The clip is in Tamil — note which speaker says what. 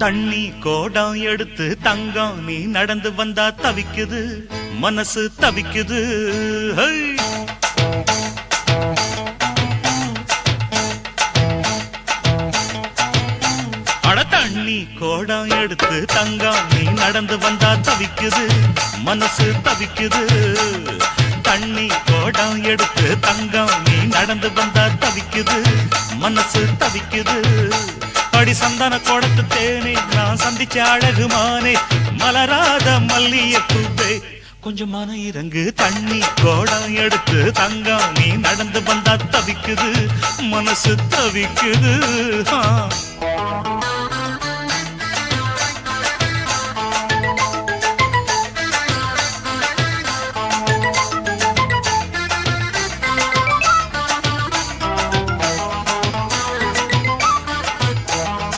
Speaker 1: தண்ணி கோடம் எடுத்து தங்கம் நீ நடந்து வந்தா தவிக்குது மனசு தவிக்குது. அட தண்ணி கோடம் எடுத்து தங்கம் நீ நடந்து வந்தா தவிக்குது மனசு தவிக்குது. தண்ணி கோடம் எடுத்து தங்கம் நீ நடந்து வந்தா தவிக்குது மனசு தவிக்குது. அடி சந்தன கோடத்து தேனே நான் சந்திச்ச அழகுமானே மலராத மல்லிய பூவே கொஞ்சம் மன இறங்கு. தண்ணி கோடம் எடுத்து தங்கம் நீ நடந்து வந்தா தவிக்குது மனசு தவிக்குது.